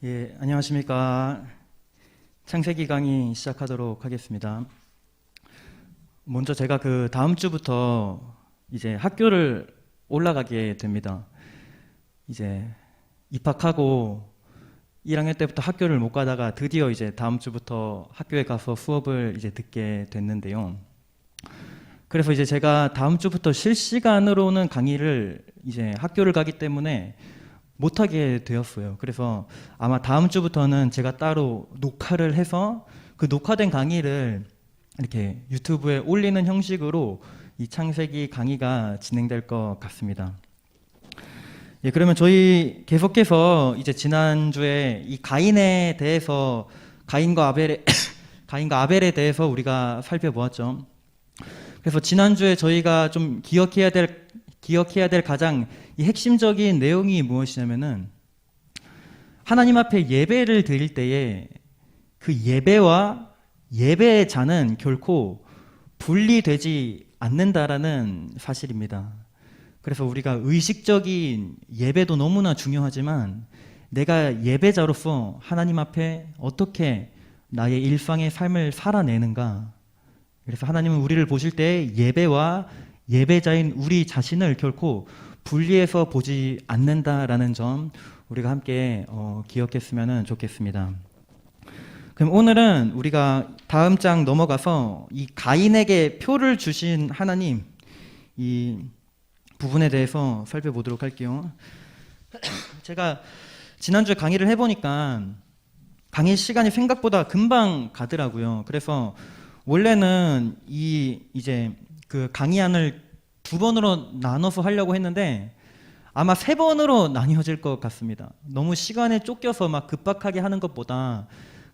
예, 안녕하십니까. 창세기 강의 시작하도록 하겠습니다. 먼저 제가 그 다음 주부터 이제 학교를 올라가게 됩니다. 이제 입학하고 1학년 때부터 학교를 못 가다가 드디어 이제 다음 주부터 학교에 가서 수업을 이제 듣게 됐는데요. 그래서 이제 제가 다음 주부터 실시간으로는 강의를 이제 학교를 가기 때문에 못하게 되었어요. 그래서 아마 다음 주부터는 제가 따로 녹화를 해서 그 녹화된 강의를 이렇게 유튜브에 올리는 형식으로 이 창세기 강의가 진행될 것 같습니다. 예, 그러면 저희 계속해서 이제 지난주에 이 가인에 대해서 가인과 아벨에 대해서 우리가 살펴보았죠. 그래서 지난주에 저희가 좀 기억해야 될 가장 이 핵심적인 내용이 무엇이냐면은 하나님 앞에 예배를 드릴 때에 그 예배와 예배의 자는 결코 분리되지 않는다라는 사실입니다. 그래서 우리가 의식적인 예배도 너무나 중요하지만 내가 예배자로서 하나님 앞에 어떻게 나의 일상의 삶을 살아내는가. 그래서 하나님은 우리를 보실 때 예배와 예배자인 우리 자신을 결코 분리해서 보지 않는다라는 점 우리가 함께 기억했으면 좋겠습니다. 그럼 오늘은 우리가 다음 장 넘어가서 이 가인에게 표를 주신 하나님 이 부분에 대해서 살펴보도록 할게요. 제가 지난주에 강의를 해보니까 강의 시간이 생각보다 금방 가더라고요. 그래서 원래는 이제 그 강의안을 2번으로 나눠서 하려고 했는데 아마 3번으로 나뉘어질 것 같습니다. 너무 시간에 쫓겨서 막 급박하게 하는 것보다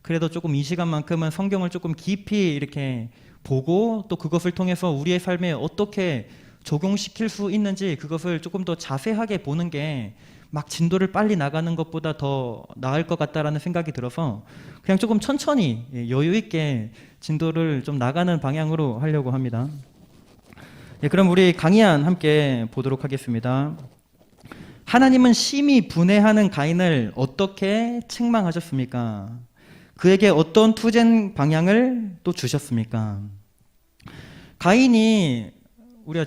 그래도 조금 이 시간만큼은 성경을 조금 깊이 이렇게 보고 또 그것을 통해서 우리의 삶에 어떻게 적용시킬 수 있는지 그것을 조금 더 자세하게 보는 게 막 진도를 빨리 나가는 것보다 더 나을 것 같다라는 생각이 들어서 그냥 조금 천천히 여유 있게 진도를 좀 나가는 방향으로 하려고 합니다. 예, 그럼 우리 강의안 함께 보도록 하겠습니다. 하나님은 심히 분해하는 가인을 어떻게 책망하셨습니까? 그에게 어떤 투쟁 방향을 또 주셨습니까? 가인이 우리가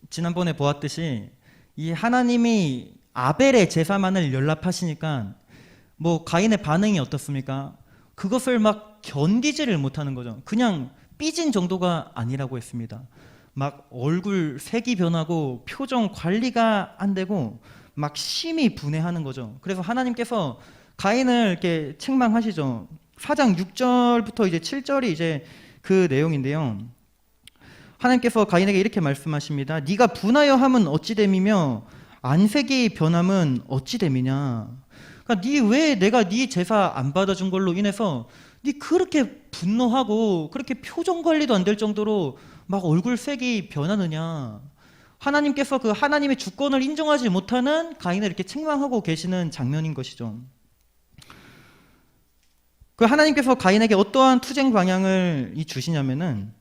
지난번에 보았듯이 이 하나님이 아벨의 제사만을 연락하시니까 뭐 가인의 반응이 어떻습니까? 그것을 막 견디지를 못하는 거죠. 그냥 삐진 정도가 아니라고 했습니다. 막 얼굴 색이 변하고 표정 관리가 안 되고 막 심히 분해하는 거죠. 그래서 하나님께서 가인을 이렇게 책망하시죠. 4장 6절부터 이제 7절이 이제 그 내용인데요. 하나님께서 가인에게 이렇게 말씀하십니다. 네가 분하여 함은 어찌 됨이며 안색이 변함은 어찌 됨이냐. 그러니까 왜 내가 네 제사 안 받아준 걸로 인해서 네 그렇게 분노하고 그렇게 표정 관리도 안 될 정도로 막 얼굴색이 변하느냐. 하나님께서 그 하나님의 주권을 인정하지 못하는 가인을 이렇게 책망하고 계시는 장면인 것이죠. 그 하나님께서 가인에게 어떠한 투쟁 방향을 주시냐면은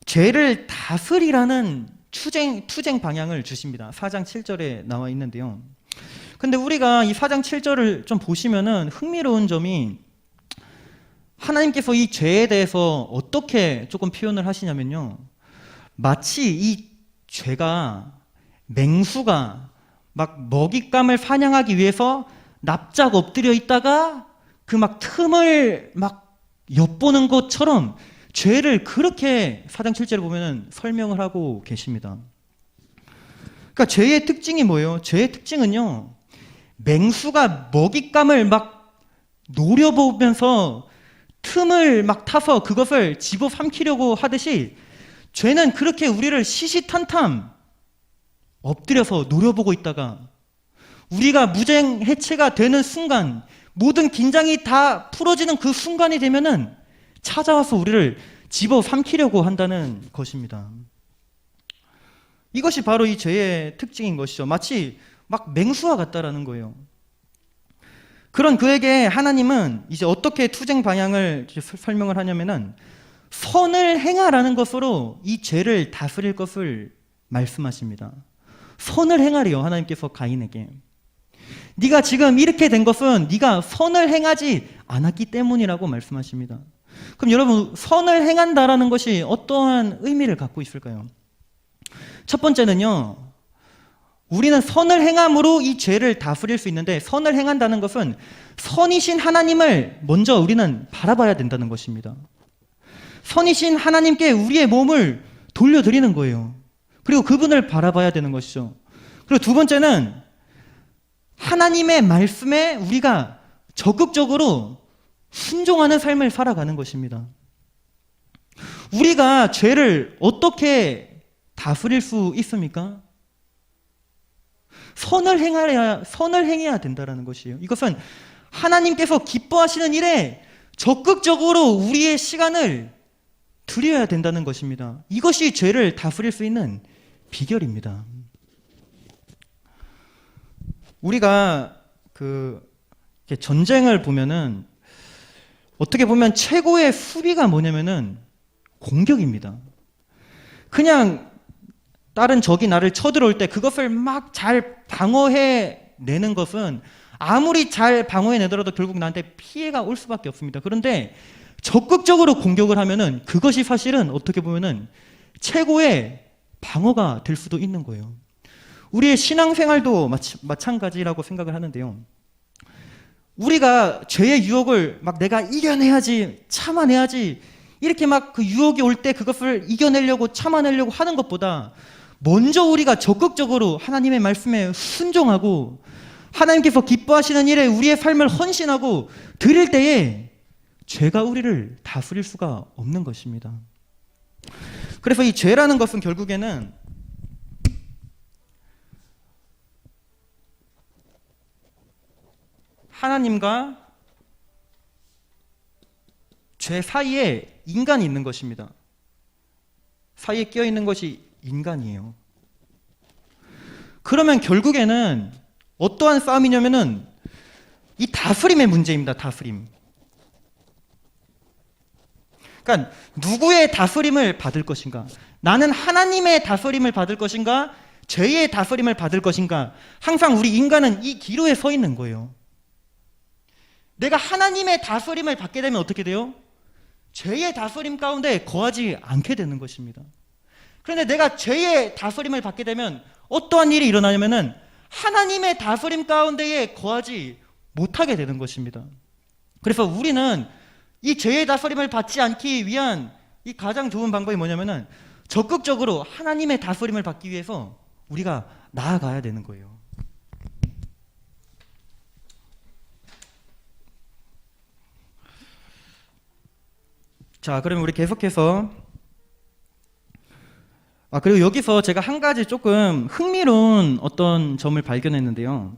죄를 다스리라는 투쟁 방향을 주십니다. 4장 7절에 나와 있는데요. 근데 우리가 이 4장 7절을 좀 보시면은 흥미로운 점이 하나님께서 이 죄에 대해서 어떻게 조금 표현을 하시냐면요. 마치 이 죄가 맹수가 막 먹잇감을 사냥하기 위해서 납작 엎드려 있다가 그 막 틈을 막 엿보는 것처럼 죄를 그렇게 4장 7절에 보면은 설명을 하고 계십니다. 그러니까 죄의 특징이 뭐예요? 죄의 특징은요. 맹수가 먹잇감을 막 노려보면서 틈을 막 타서 그것을 집어삼키려고 하듯이 죄는 그렇게 우리를 시시탄탄 엎드려서 노려보고 있다가 우리가 무장해체가 되는 순간 모든 긴장이 다 풀어지는 그 순간이 되면은 찾아와서 우리를 집어삼키려고 한다는 것입니다. 이것이 바로 이 죄의 특징인 것이죠. 마치 막 맹수와 같다라는 거예요. 그런 그에게 하나님은 이제 어떻게 투쟁 방향을 설명을 하냐면은 선을 행하라는 것으로 이 죄를 다스릴 것을 말씀하십니다. 선을 행하래요. 하나님께서 가인에게. 네가 지금 이렇게 된 것은 네가 선을 행하지 않았기 때문이라고 말씀하십니다. 그럼 여러분, 선을 행한다라는 것이 어떠한 의미를 갖고 있을까요? 첫 번째는요, 우리는 선을 행함으로 이 죄를 다스릴 수 있는데, 선을 행한다는 것은 선이신 하나님을 먼저 우리는 바라봐야 된다는 것입니다. 선이신 하나님께 우리의 몸을 돌려드리는 거예요. 그리고 그분을 바라봐야 되는 것이죠. 그리고 두 번째는 하나님의 말씀에 우리가 적극적으로 순종하는 삶을 살아가는 것입니다. 우리가 죄를 어떻게 다스릴 수 있습니까? 선을 행해야 된다는 것이에요. 이것은 하나님께서 기뻐하시는 일에 적극적으로 우리의 시간을 드려야 된다는 것입니다. 이것이 죄를 다스릴 수 있는 비결입니다. 우리가 전쟁을 보면은 어떻게 보면 최고의 수비가 뭐냐면은 공격입니다. 그냥 다른 적이 나를 쳐들어올 때 그것을 막 잘 방어해 내는 것은 아무리 잘 방어해 내더라도 결국 나한테 피해가 올 수밖에 없습니다. 그런데 적극적으로 공격을 하면은 그것이 사실은 어떻게 보면은 최고의 방어가 될 수도 있는 거예요. 우리의 신앙생활도 마찬가지라고 생각을 하는데요. 우리가 죄의 유혹을 막 내가 이겨내야지, 참아내야지, 이렇게 막 그 유혹이 올 때 그것을 이겨내려고 참아내려고 하는 것보다 먼저 우리가 적극적으로 하나님의 말씀에 순종하고 하나님께서 기뻐하시는 일에 우리의 삶을 헌신하고 드릴 때에 죄가 우리를 다스릴 수가 없는 것입니다. 그래서 이 죄라는 것은 결국에는 하나님과 죄 사이에 인간이 있는 것입니다. 사이에 끼어 있는 것이 인간이에요. 그러면 결국에는 어떠한 싸움이냐면은 이 다스림의 문제입니다. 다스림. 그러니까 누구의 다스림을 받을 것인가? 나는 하나님의 다스림을 받을 것인가? 죄의 다스림을 받을 것인가? 항상 우리 인간은 이 기로에 서 있는 거예요. 내가 하나님의 다스림을 받게 되면 어떻게 돼요? 죄의 다스림 가운데 거하지 않게 되는 것입니다. 그런데 내가 죄의 다스림을 받게 되면 어떠한 일이 일어나냐면은 하나님의 다스림 가운데에 거하지 못하게 되는 것입니다. 그래서 우리는 이 죄의 다스림을 받지 않기 위한 이 가장 좋은 방법이 뭐냐면은 적극적으로 하나님의 다스림을 받기 위해서 우리가 나아가야 되는 거예요. 자, 그러면 우리 계속해서 그리고 여기서 제가 한 가지 조금 흥미로운 어떤 점을 발견했는데요.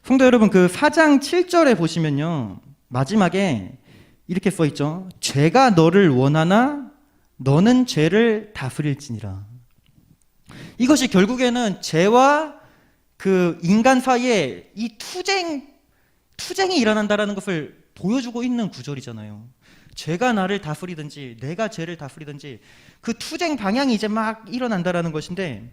성도 여러분, 그 4장 7절에 보시면요, 마지막에 이렇게 써 있죠. 죄가 너를 원하나 너는 죄를 다스릴지니라. 이것이 결국에는 죄와 그 인간 사이에 이 투쟁이 일어난다라는 것을 보여주고 있는 구절이잖아요. 죄가 나를 다스리든지 내가 죄를 다스리든지 그 투쟁 방향이 이제 막 일어난다라는 것인데,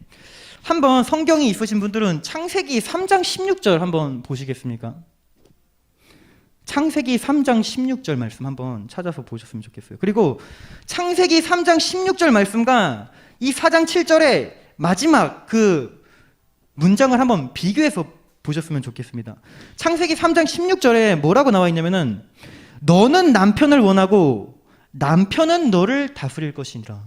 한번 성경이 있으신 분들은 창세기 3장 16절 한번 보시겠습니까? 창세기 3장 16절 말씀 한번 찾아서 보셨으면 좋겠어요. 그리고 창세기 3장 16절 말씀과 이 4장 7절의 마지막 그 문장을 한번 비교해서 보셨으면 좋겠습니다. 창세기 3장 16절에 뭐라고 나와 있냐면은 너는 남편을 원하고 남편은 너를 다스릴 것이니라.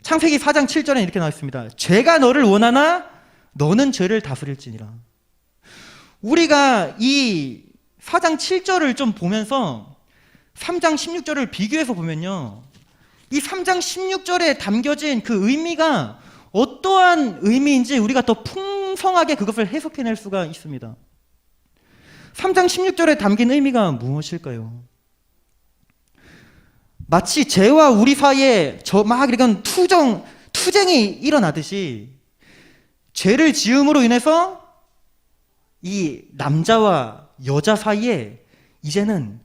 창세기 4장 7절에 이렇게 나와 있습니다. 죄가 너를 원하나 너는 죄를 다스릴지니라. 우리가 이 4장 7절을 좀 보면서 3장 16절을 비교해서 보면요, 이 3장 16절에 담겨진 그 의미가 어떠한 의미인지 우리가 더 풍성하게 그것을 해석해낼 수가 있습니다. 3장 16절에 담긴 의미가 무엇일까요? 마치 죄와 우리 사이에 막 이런 투쟁이 일어나듯이 죄를 지음으로 인해서 이 남자와 여자 사이에 이제는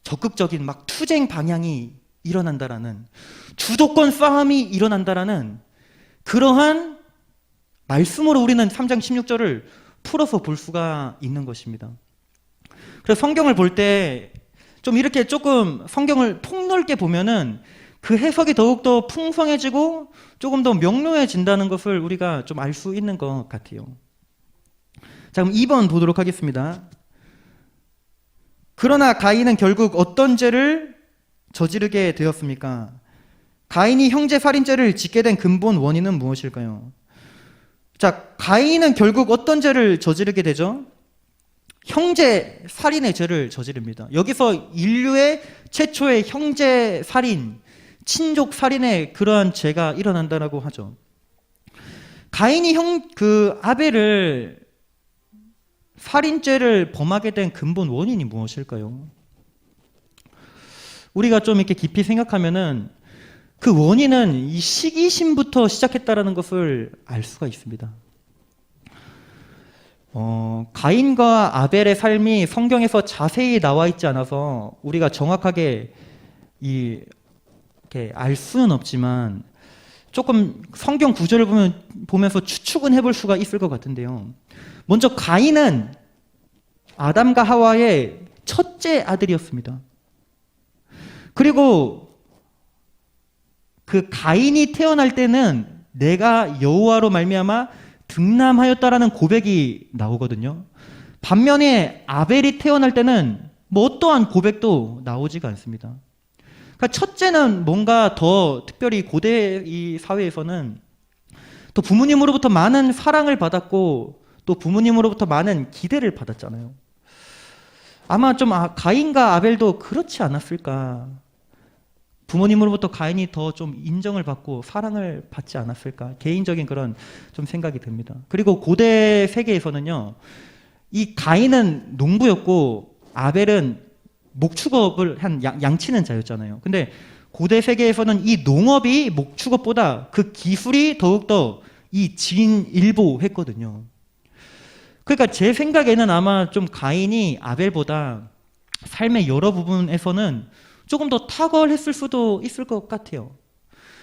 적극적인 막 투쟁 방향이 일어난다라는, 주도권 싸움이 일어난다라는 그러한 말씀으로 우리는 3장 16절을 풀어서 볼 수가 있는 것입니다. 그래서 성경을 볼 때 좀 이렇게 조금 성경을 폭넓게 보면은 그 해석이 더욱더 풍성해지고 조금 더 명료해진다는 것을 우리가 좀 알 수 있는 것 같아요. 자, 그럼 2번 보도록 하겠습니다. 그러나 가인은 결국 어떤 죄를 저지르게 되었습니까? 가인이 형제 살인죄를 짓게 된 근본 원인은 무엇일까요? 자, 가인은 결국 어떤 죄를 저지르게 되죠? 형제 살인의 죄를 저지릅니다. 여기서 인류의 최초의 형제 살인, 친족 살인의 그러한 죄가 일어난다라고 하죠. 가인이 아벨을 살인죄를 범하게 된 근본 원인이 무엇일까요? 우리가 좀 이렇게 깊이 생각하면은 그 원인은 이 시기심부터 시작했다라는 것을 알 수가 있습니다. 가인과 아벨의 삶이 성경에서 자세히 나와 있지 않아서 우리가 정확하게 이렇게 알 수는 없지만 조금 성경 구절을 보면서 추측은 해볼 수가 있을 것 같은데요. 먼저 가인은 아담과 하와의 첫째 아들이었습니다. 그리고 그 가인이 태어날 때는 내가 여호와로 말미암아 등남하였다라는 고백이 나오거든요. 반면에 아벨이 태어날 때는 뭐 어떠한 고백도 나오지가 않습니다. 그러니까 첫째는 뭔가 더 특별히 고대 이 사회에서는 또 부모님으로부터 많은 사랑을 받았고 또 부모님으로부터 많은 기대를 받았잖아요. 아마 좀 가인과 아벨도 그렇지 않았을까. 부모님으로부터 가인이 더 좀 인정을 받고 사랑을 받지 않았을까. 개인적인 그런 좀 생각이 듭니다. 그리고 고대 세계에서는요, 이 가인은 농부였고 아벨은 목축업을 한 양치는 자였잖아요. 근데 고대 세계에서는 이 농업이 목축업보다 그 기술이 더욱더 이 진일보했거든요. 그러니까 제 생각에는 아마 좀 가인이 아벨보다 삶의 여러 부분에서는 조금 더 탁월했을 수도 있을 것 같아요.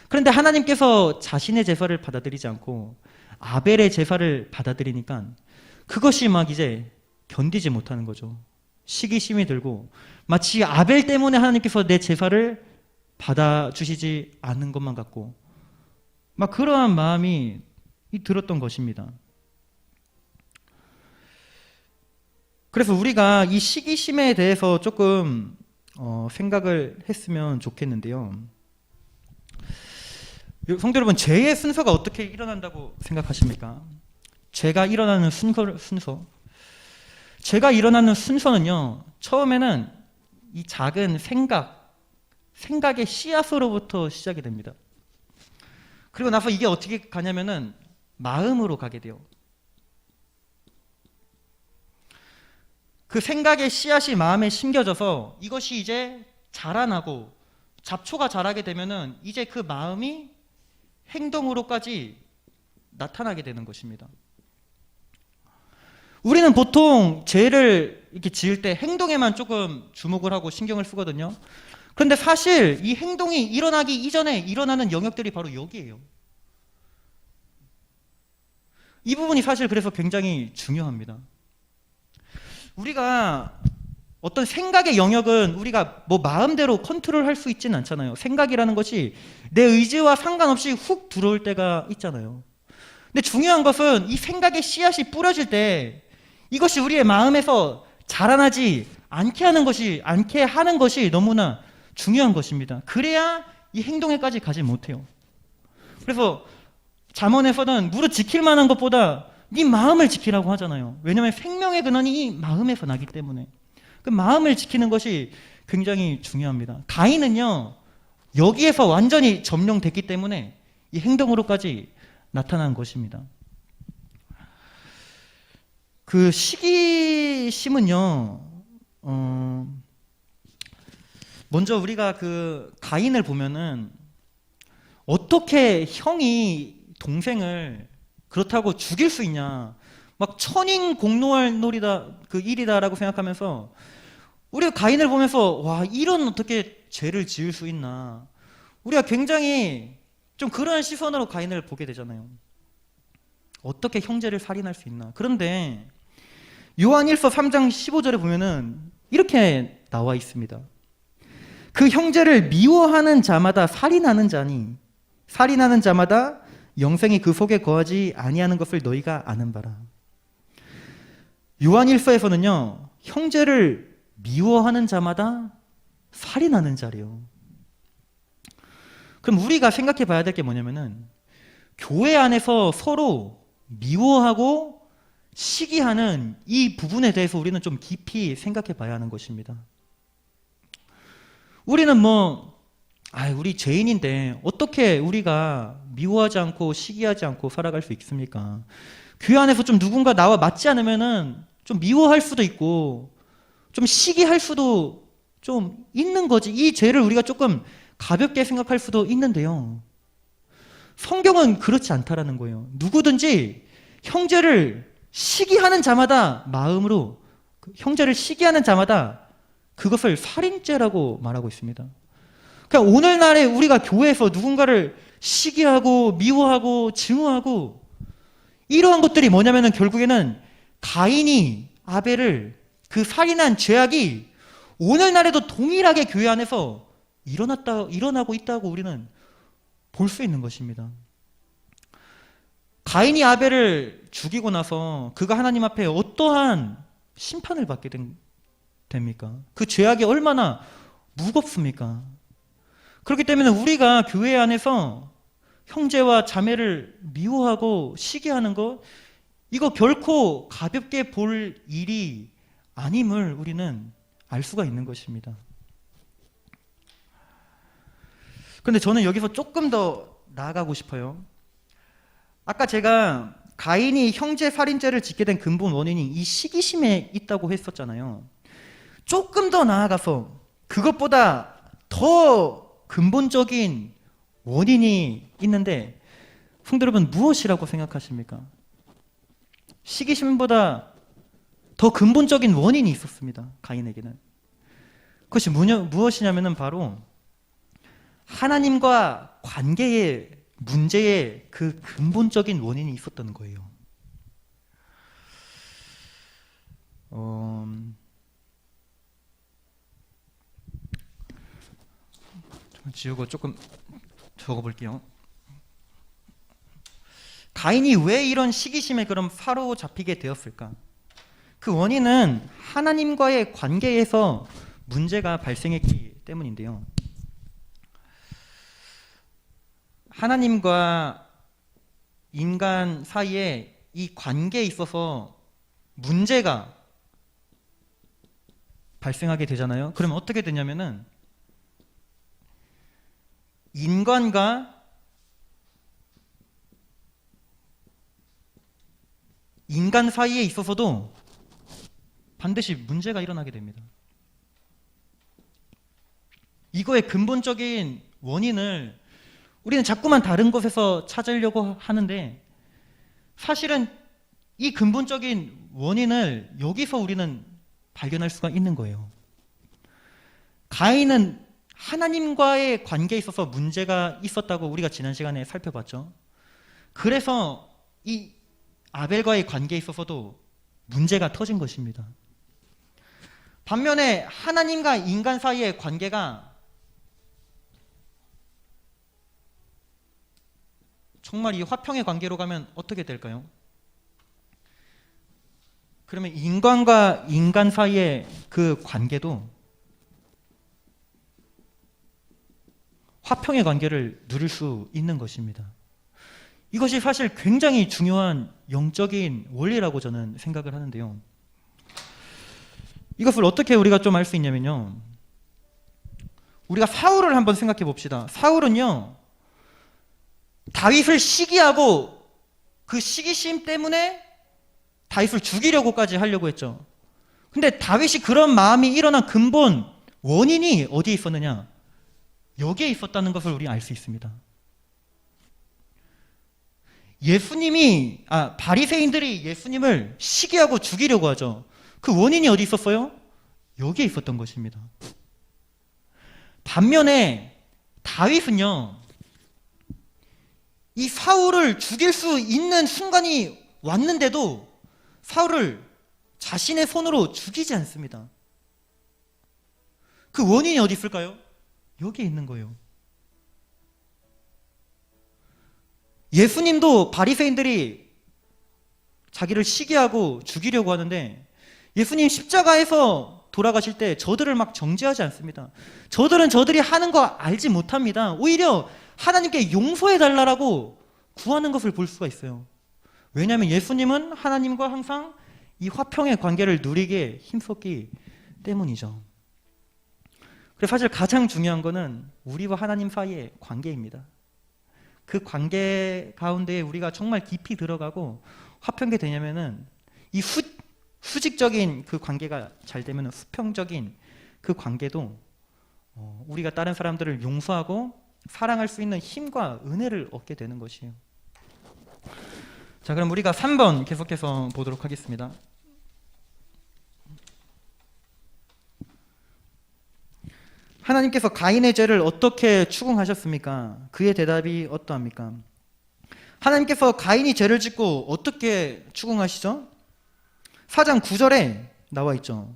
그런데 하나님께서 자신의 제사를 받아들이지 않고 아벨의 제사를 받아들이니까 그것이 막 이제 견디지 못하는 거죠. 시기심이 들고 마치 아벨 때문에 하나님께서 내 제사를 받아주시지 않는 것만 같고 막 그러한 마음이 들었던 것입니다. 그래서 우리가 이 시기심에 대해서 조금 생각을 했으면 좋겠는데요. 성도 여러분, 죄의 순서가 어떻게 일어난다고 생각하십니까? 죄가 일어나는 순서. 죄가 일어나는 순서는요, 처음에는 이 작은 생각의 씨앗으로부터 시작이 됩니다. 그리고 나서 이게 어떻게 가냐면은 마음으로 가게 돼요. 그 생각의 씨앗이 마음에 심겨져서 이것이 이제 자라나고 잡초가 자라게 되면은 이제 그 마음이 행동으로까지 나타나게 되는 것입니다. 우리는 보통 죄를 이렇게 지을 때 행동에만 조금 주목을 하고 신경을 쓰거든요. 그런데 사실 이 행동이 일어나기 이전에 일어나는 영역들이 바로 여기예요. 이 부분이 사실 그래서 굉장히 중요합니다. 우리가 어떤 생각의 영역은 우리가 뭐 마음대로 컨트롤할 수 있지는 않잖아요. 생각이라는 것이 내 의지와 상관없이 훅 들어올 때가 있잖아요. 근데 중요한 것은 이 생각의 씨앗이 뿌려질 때 이것이 우리의 마음에서 자라나지 않게 하는 것이 너무나 중요한 것입니다. 그래야 이 행동에까지 가지 못해요. 그래서 잠언에서는 무릇 지킬 만한 것보다 네 마음을 지키라고 하잖아요. 왜냐하면 생명의 근원이 이 마음에서 나기 때문에 그 마음을 지키는 것이 굉장히 중요합니다. 가인은요, 여기에서 완전히 점령됐기 때문에 이 행동으로까지 나타난 것입니다. 그 시기심은요, 먼저 우리가 그 가인을 보면은 어떻게 형이 동생을 그렇다고 죽일 수 있냐, 막 천인공노할 놀이다, 그 일이다라고 생각하면서 우리가 가인을 보면서 와, 이런 어떻게 죄를 지을 수 있나, 우리가 굉장히 좀 그런 시선으로 가인을 보게 되잖아요. 어떻게 형제를 살인할 수 있나? 그런데 요한 1서 3장 15절에 보면은 이렇게 나와 있습니다. 그 형제를 미워하는 자마다 살인하는 자니 살인하는 자마다 영생이 그 속에 거하지 아니하는 것을 너희가 아는 바라. 요한 1서에서는요, 형제를 미워하는 자마다 살인하는 자래요. 그럼 우리가 생각해 봐야 될 게 뭐냐면은 교회 안에서 서로 미워하고 시기하는 이 부분에 대해서 우리는 좀 깊이 생각해 봐야 하는 것입니다. 우리는 우리 죄인인데 어떻게 우리가 미워하지 않고 시기하지 않고 살아갈 수 있습니까? 교회 안에서 좀 누군가 나와 맞지 않으면은 좀 미워할 수도 있고 좀 시기할 수도 좀 있는 거지. 이 죄를 우리가 조금 가볍게 생각할 수도 있는데요. 성경은 그렇지 않다라는 거예요. 누구든지 형제를 시기하는 자마다 마음으로 형제를 시기하는 자마다 그것을 살인죄라고 말하고 있습니다. 그러니까 오늘날에 우리가 교회에서 누군가를 시기하고 미워하고 증오하고 이러한 것들이 뭐냐면은 결국에는 가인이 아벨을 그 살인한 죄악이 오늘날에도 동일하게 교회 안에서 일어나고 있다고 우리는 볼 수 있는 것입니다. 가인이 아벨을 죽이고 나서 그가 하나님 앞에 어떠한 심판을 받게 됩니까? 그 죄악이 얼마나 무겁습니까? 그렇기 때문에 우리가 교회 안에서 형제와 자매를 미워하고 시기하는 것, 이거 결코 가볍게 볼 일이 아님을 우리는 알 수가 있는 것입니다. 그런데 저는 여기서 조금 더 나아가고 싶어요. 아까 제가 가인이 형제 살인죄를 짓게 된 근본 원인이 이 시기심에 있다고 했었잖아요. 조금 더 나아가서 그것보다 더 근본적인 원인이 있는데 성도 여러분, 무엇이라고 생각하십니까? 시기심보다 더 근본적인 원인이 있었습니다. 가인에게는. 그것이 무엇이냐면은 바로 하나님과 관계의 문제의 그 근본적인 원인이 있었던 거예요. 지우고 조금 적어볼게요. 가인이 왜 이런 시기심에 그럼 사로잡히게 되었을까? 그 원인은 하나님과의 관계에서 문제가 발생했기 때문인데요. 하나님과 인간 사이에 이 관계에 있어서 문제가 발생하게 되잖아요. 그러면 어떻게 되냐면은 인간과 인간 사이에 있어서도 반드시 문제가 일어나게 됩니다. 이거의 근본적인 원인을 우리는 자꾸만 다른 곳에서 찾으려고 하는데 사실은 이 근본적인 원인을 여기서 우리는 발견할 수가 있는 거예요. 가인은 하나님과의 관계에 있어서 문제가 있었다고 우리가 지난 시간에 살펴봤죠. 그래서 이 아벨과의 관계에 있어서도 문제가 터진 것입니다. 반면에 하나님과 인간 사이의 관계가 정말 이 화평의 관계로 가면 어떻게 될까요? 그러면 인간과 인간 사이의 그 관계도 화평의 관계를 누릴 수 있는 것입니다. 이것이 사실 굉장히 중요한 영적인 원리라고 저는 생각을 하는데요. 이것을 어떻게 우리가 좀 알 수 있냐면요. 우리가 사울을 한번 생각해 봅시다. 사울은요, 다윗을 시기하고 그 시기심 때문에 다윗을 죽이려고까지 하려고 했죠. 근데 다윗이 그런 마음이 일어난 근본 원인이 어디에 있었느냐? 여기에 있었다는 것을 우리 알 수 있습니다. 바리새인들이 예수님을 시기하고 죽이려고 하죠. 그 원인이 어디 있었어요? 여기에 있었던 것입니다. 반면에 다윗은요, 이 사울을 죽일 수 있는 순간이 왔는데도 사울을 자신의 손으로 죽이지 않습니다. 그 원인이 어디 있을까요? 여기에 있는 거예요. 예수님도 바리새인들이 자기를 시기하고 죽이려고 하는데 예수님 십자가에서 돌아가실 때 저들을 막 정죄하지 않습니다. 저들은 저들이 하는 거 알지 못합니다. 오히려 하나님께 용서해 달라고 구하는 것을 볼 수가 있어요. 왜냐하면 예수님은 하나님과 항상 이 화평의 관계를 누리게 힘썼기 때문이죠. 그래서 사실 가장 중요한 거는 우리와 하나님 사이의 관계입니다. 그 관계 가운데 우리가 정말 깊이 들어가고 화평이 되냐면은 이 수직적인 그 관계가 잘 되면 수평적인 그 관계도 우리가 다른 사람들을 용서하고 사랑할 수 있는 힘과 은혜를 얻게 되는 것이에요. 자, 그럼 우리가 3번 계속해서 보도록 하겠습니다. 하나님께서 가인의 죄를 어떻게 추궁하셨습니까? 그의 대답이 어떠합니까? 하나님께서 가인이 죄를 짓고 어떻게 추궁하시죠? 4장 9절에 나와 있죠.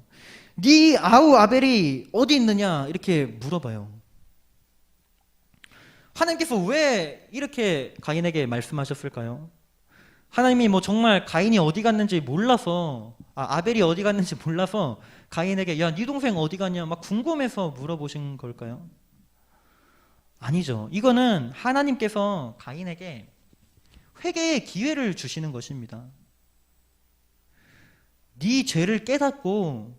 네 아우 아벨이 어디 있느냐 이렇게 물어봐요. 하나님께서 왜 이렇게 가인에게 말씀하셨을까요? 하나님이 뭐 정말 가인이 어디 갔는지 몰라서 아벨이 어디 갔는지 몰라서 가인에게 야, 네 동생 어디 갔냐 막 궁금해서 물어보신 걸까요? 아니죠. 이거는 하나님께서 가인에게 회개의 기회를 주시는 것입니다. 네 죄를 깨닫고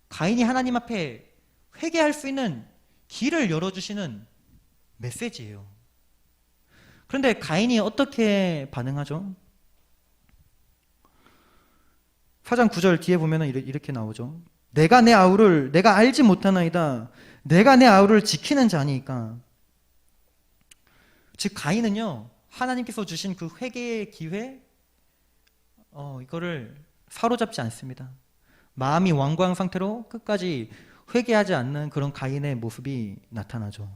가인이 하나님 앞에 회개할 수 있는 길을 열어주시는 메시지예요. 그런데 가인이 어떻게 반응하죠? 4장 9절 뒤에 보면 이렇게 나오죠. 내가 내 아우를 내가 알지 못하나이다. 내가 내 아우를 지키는 자니까. 즉 가인은요 하나님께서 주신 그 회개의 기회 이거를 사로잡지 않습니다. 마음이 완고한 상태로 끝까지 회개하지 않는 그런 가인의 모습이 나타나죠.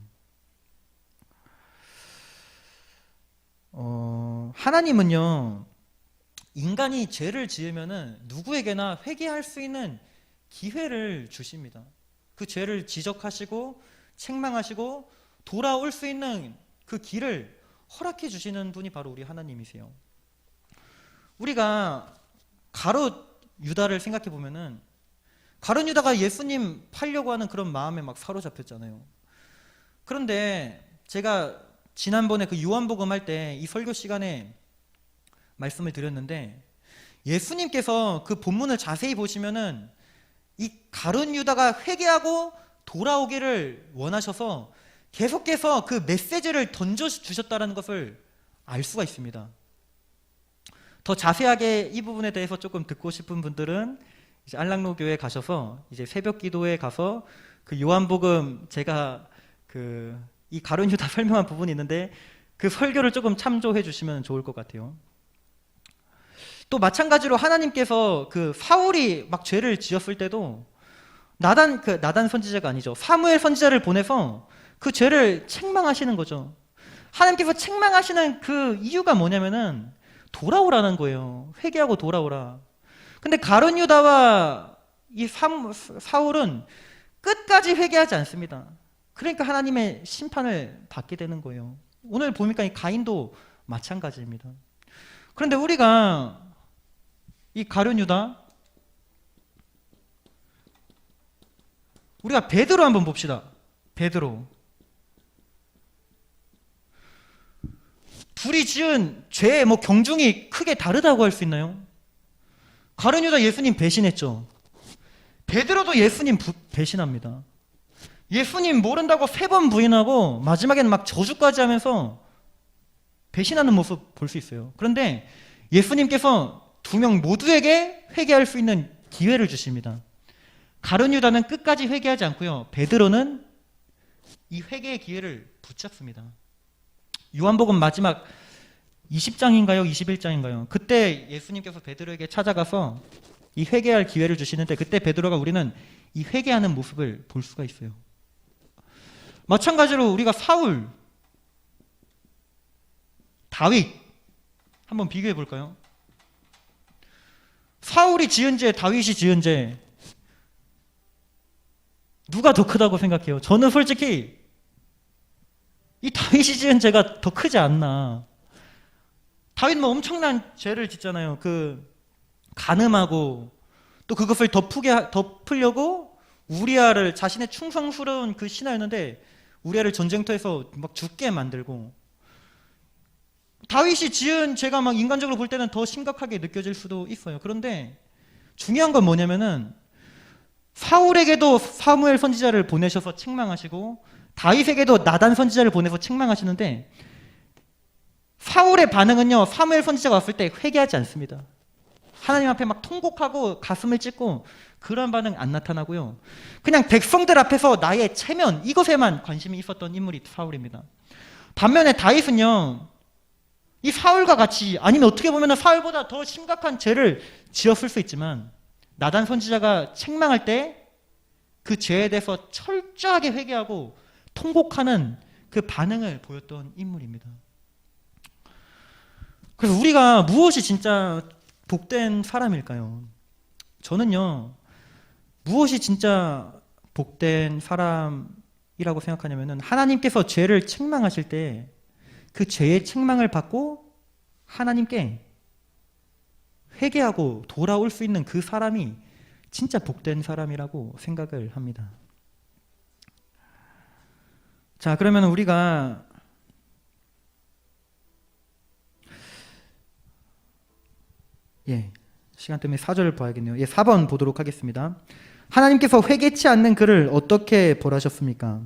하나님은요 인간이 죄를 지으면은 누구에게나 회개할 수 있는 기회를 주십니다. 그 죄를 지적하시고 책망하시고 돌아올 수 있는 그 길을 허락해 주시는 분이 바로 우리 하나님이세요. 우리가 가룟 유다를 생각해 보면은 가룟 유다가 예수님 팔려고 하는 그런 마음에 막 사로잡혔잖아요. 그런데 제가 지난번에 그 요한복음 할 때 이 설교 시간에 말씀을 드렸는데 예수님께서 그 본문을 자세히 보시면은 이 가룟 유다가 회개하고 돌아오기를 원하셔서 계속해서 그 메시지를 던져주셨다는 것을 알 수가 있습니다. 더 자세하게 이 부분에 대해서 조금 듣고 싶은 분들은 이제 안락로 교회에 가셔서 이제 새벽 기도에 가서 그 요한복음 제가 이 가룟 유다 설명한 부분이 있는데 그 설교를 조금 참조해 주시면 좋을 것 같아요. 또 마찬가지로 하나님께서 그 사울이 막 죄를 지었을 때도 나단 선지자가 아니죠. 사무엘 선지자를 보내서 그 죄를 책망하시는 거죠. 하나님께서 책망하시는 그 이유가 뭐냐면은 돌아오라는 거예요. 회개하고 돌아오라. 근데 가룟 유다와 이 사울은 끝까지 회개하지 않습니다. 그러니까 하나님의 심판을 받게 되는 거예요. 오늘 보니까 이 가인도 마찬가지입니다. 그런데 우리가 이 가룟 유다, 우리가 베드로 한번 봅시다. 베드로. 둘이 지은 죄의 경중이 크게 다르다고 할 수 있나요? 가룟 유다 예수님 배신했죠. 베드로도 예수님 배신합니다. 예수님 모른다고 3번 부인하고 마지막에는 막 저주까지 하면서 배신하는 모습 볼 수 있어요. 그런데 예수님께서 2명 모두에게 회개할 수 있는 기회를 주십니다. 가룟 유다는 끝까지 회개하지 않고요. 베드로는 이 회개의 기회를 붙잡습니다. 요한복음 마지막 20장인가요? 21장인가요? 그때 예수님께서 베드로에게 찾아가서 이 회개할 기회를 주시는데 그때 베드로가 우리는 이 회개하는 모습을 볼 수가 있어요. 마찬가지로 우리가 사울, 다윗 한번 비교해 볼까요? 사울이 지은 죄, 다윗이 지은 죄 누가 더 크다고 생각해요? 저는 솔직히 이 다윗이 지은 죄가 더 크지 않나. 다윗 뭐 엄청난 죄를 짓잖아요. 그 간음하고 또 그것을 덮으려고 우리아를, 자신의 충성스러운 그 신하였는데 우리아를 전쟁터에서 막 죽게 만들고, 다윗이 지은 죄가 막 인간적으로 볼 때는 더 심각하게 느껴질 수도 있어요. 그런데 중요한 건 뭐냐면은 사울에게도 사무엘 선지자를 보내셔서 책망하시고 다윗에게도 나단 선지자를 보내서 책망하시는데, 사울의 반응은요, 사무엘 선지자가 왔을 때 회개하지 않습니다. 하나님 앞에 막 통곡하고 가슴을 찢고 그런 반응 안 나타나고요. 그냥 백성들 앞에서 나의 체면, 이것에만 관심이 있었던 인물이 사울입니다. 반면에 다윗은요, 이 사울과 같이, 아니면 어떻게 보면 사울보다 더 심각한 죄를 지었을 수 있지만 나단 선지자가 책망할 때 그 죄에 대해서 철저하게 회개하고 통곡하는 그 반응을 보였던 인물입니다. 그래서 우리가 무엇이 진짜 복된 사람일까요? 저는요, 무엇이 진짜 복된 사람이라고 생각하냐면은, 하나님께서 죄를 책망하실 때 그 죄의 책망을 받고 하나님께 회개하고 돌아올 수 있는 그 사람이 진짜 복된 사람이라고 생각을 합니다. 자, 그러면 우리가 시간 때문에 4절을 봐야겠네요. 4번 보도록 하겠습니다. 하나님께서 회개치 않는 그를 어떻게 벌하셨습니까?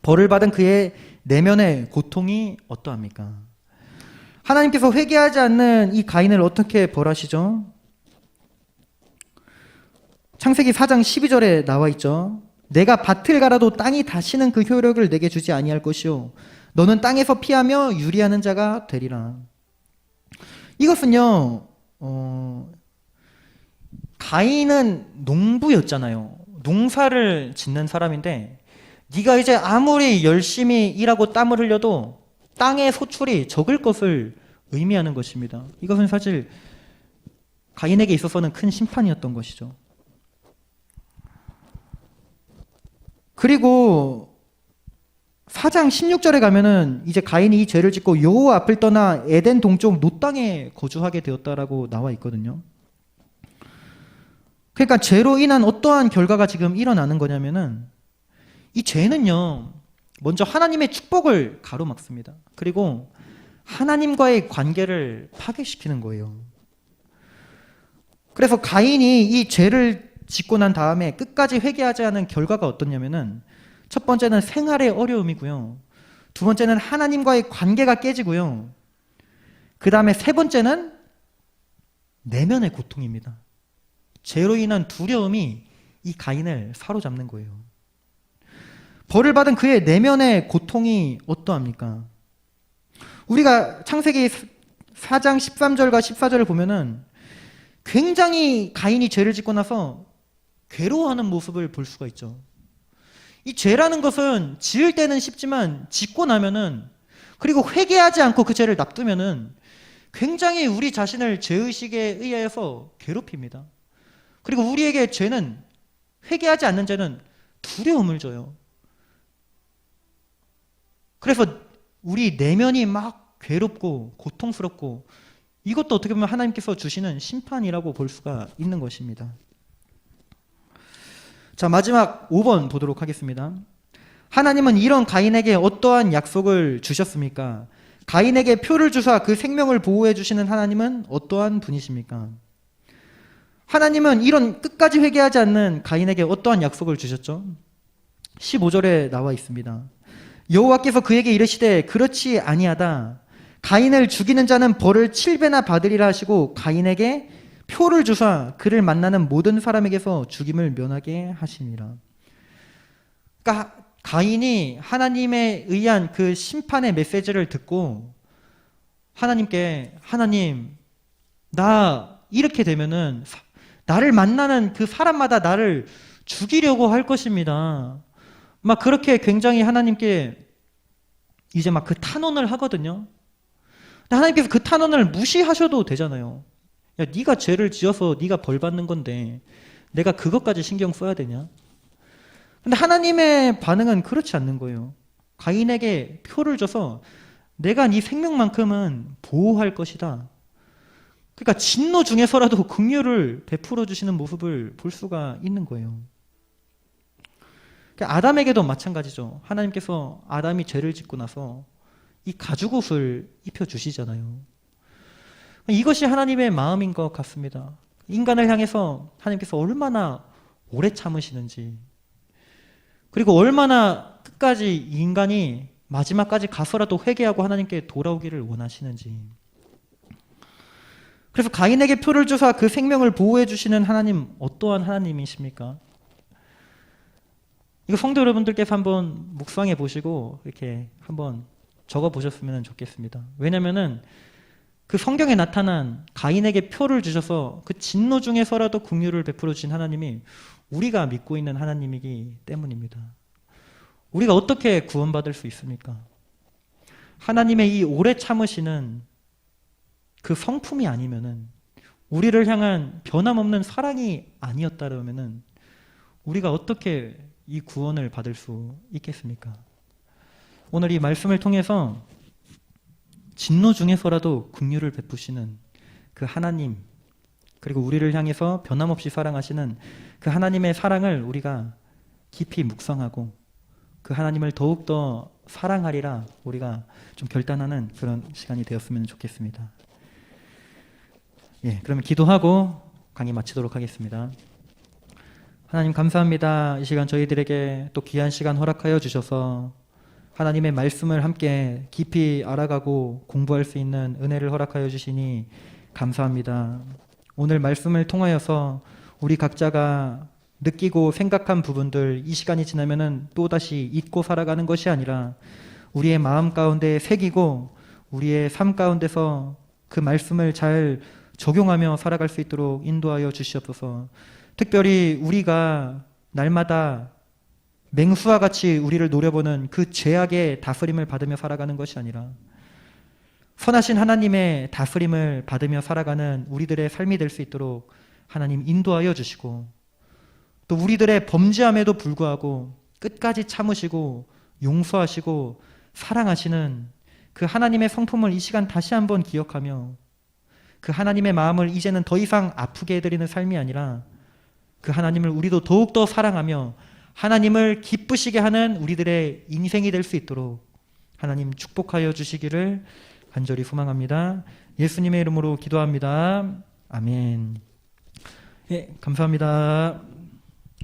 벌을 받은 그의 내면의 고통이 어떠합니까? 하나님께서 회개하지 않는 이 가인을 어떻게 벌하시죠? 창세기 4장 12절에 나와 있죠. 내가 밭을 갈아도 땅이 다시는 그 효력을 내게 주지 아니할 것이요 너는 땅에서 피하며 유리하는 자가 되리라. 이것은요, 가인은 농부였잖아요. 농사를 짓는 사람인데, 네가 이제 아무리 열심히 일하고 땀을 흘려도 땅의 소출이 적을 것을 의미하는 것입니다. 이것은 사실 가인에게 있어서는 큰 심판이었던 것이죠. 그리고 4장 16절에 가면은 이제 가인이 이 죄를 짓고 여호와 앞을 떠나 에덴 동쪽 노 땅에 거주하게 되었다라고 나와 있거든요. 그러니까 죄로 인한 어떠한 결과가 지금 일어나는 거냐면은, 이 죄는요, 먼저 하나님의 축복을 가로막습니다. 그리고 하나님과의 관계를 파괴시키는 거예요. 그래서 가인이 이 죄를 짓고 난 다음에 끝까지 회개하지 않은 결과가 어떻냐면은, 첫 번째는 생활의 어려움이고요. 두 번째는 하나님과의 관계가 깨지고요. 그 다음에 세 번째는 내면의 고통입니다. 죄로 인한 두려움이 이 가인을 사로잡는 거예요. 벌을 받은 그의 내면의 고통이 어떠합니까? 우리가 창세기 4장 13절과 14절을 보면은 굉장히 가인이 죄를 짓고 나서 괴로워하는 모습을 볼 수가 있죠. 이 죄라는 것은 지을 때는 쉽지만 짓고 나면은, 그리고 회개하지 않고 그 죄를 납두면은 굉장히 우리 자신을 죄의식에 의해서 괴롭힙니다. 그리고 우리에게 죄는, 회개하지 않는 죄는 두려움을 줘요. 그래서 우리 내면이 막 괴롭고 고통스럽고, 이것도 어떻게 보면 하나님께서 주시는 심판이라고 볼 수가 있는 것입니다. 자, 마지막 5번 보도록 하겠습니다. 하나님은 이런 가인에게 어떠한 약속을 주셨습니까? 가인에게 표를 주사 그 생명을 보호해 주시는 하나님은 어떠한 분이십니까? 하나님은 이런 끝까지 회개하지 않는 가인에게 어떠한 약속을 주셨죠? 15절에 나와 있습니다. 여호와께서 그에게 이르시되 그렇지 아니하다. 가인을 죽이는 자는 벌을 7배나 받으리라 하시고 가인에게 표를 주사 그를 만나는 모든 사람에게서 죽임을 면하게 하시니라. 그러니까 가인이 하나님에 의한 그 심판의 메시지를 듣고 하나님께, 하나님, 나 이렇게 되면은 나를 만나는 그 사람마다 나를 죽이려고 할 것입니다. 막 그렇게 굉장히 하나님께 이제 막 그 탄원을 하거든요. 하나님께서 그 탄원을 무시하셔도 되잖아요. 야, 네가 죄를 지어서 네가 벌 받는 건데 내가 그것까지 신경 써야 되냐? 근데 하나님의 반응은 그렇지 않는 거예요. 가인에게 표를 줘서 내가 네 생명만큼은 보호할 것이다. 그러니까 진노 중에서라도 긍휼을 베풀어 주시는 모습을 볼 수가 있는 거예요. 그러니까 아담에게도 마찬가지죠. 하나님께서 아담이 죄를 짓고 나서 이 가죽옷을 입혀 주시잖아요. 이것이 하나님의 마음인 것 같습니다. 인간을 향해서 하나님께서 얼마나 오래 참으시는지, 그리고 얼마나 끝까지 이 인간이 마지막까지 가서라도 회개하고 하나님께 돌아오기를 원하시는지. 그래서 가인에게 표를 주사 그 생명을 보호해 주시는 하나님, 어떠한 하나님이십니까? 이거 성도 여러분들께서 한번 묵상해 보시고 이렇게 한번 적어 보셨으면 좋겠습니다. 왜냐면은 그 성경에 나타난 가인에게 표를 주셔서 그 진노 중에서라도 긍휼을 베풀어 주신 하나님이 우리가 믿고 있는 하나님이기 때문입니다. 우리가 어떻게 구원받을 수 있습니까? 하나님의 이 오래 참으시는 그 성품이 아니면은, 우리를 향한 변함없는 사랑이 아니었다면은 우리가 어떻게 이 구원을 받을 수 있겠습니까? 오늘 이 말씀을 통해서 진노 중에서라도 긍휼을 베푸시는 그 하나님, 그리고 우리를 향해서 변함없이 사랑하시는 그 하나님의 사랑을 우리가 깊이 묵상하고 그 하나님을 더욱더 사랑하리라 우리가 좀 결단하는 그런 시간이 되었으면 좋겠습니다. 예, 그러면 기도하고 강의 마치도록 하겠습니다. 하나님 감사합니다. 이 시간 저희들에게 또 귀한 시간 허락하여 주셔서 하나님의 말씀을 함께 깊이 알아가고 공부할 수 있는 은혜를 허락하여 주시니 감사합니다. 오늘 말씀을 통하여서 우리 각자가 느끼고 생각한 부분들, 이 시간이 지나면은 또다시 잊고 살아가는 것이 아니라 우리의 마음 가운데 새기고 우리의 삶 가운데서 그 말씀을 잘 적용하며 살아갈 수 있도록 인도하여 주시옵소서. 특별히 우리가 날마다 맹수와 같이 우리를 노려보는 그 죄악의 다스림을 받으며 살아가는 것이 아니라 선하신 하나님의 다스림을 받으며 살아가는 우리들의 삶이 될 수 있도록 하나님 인도하여 주시고, 또 우리들의 범죄함에도 불구하고 끝까지 참으시고 용서하시고 사랑하시는 그 하나님의 성품을 이 시간 다시 한번 기억하며 그 하나님의 마음을 이제는 더 이상 아프게 해드리는 삶이 아니라 그 하나님을 우리도 더욱더 사랑하며 하나님을 기쁘시게 하는 우리들의 인생이 될 수 있도록 하나님 축복하여 주시기를 간절히 소망합니다. 예수님의 이름으로 기도합니다. 아멘. 예, 감사합니다.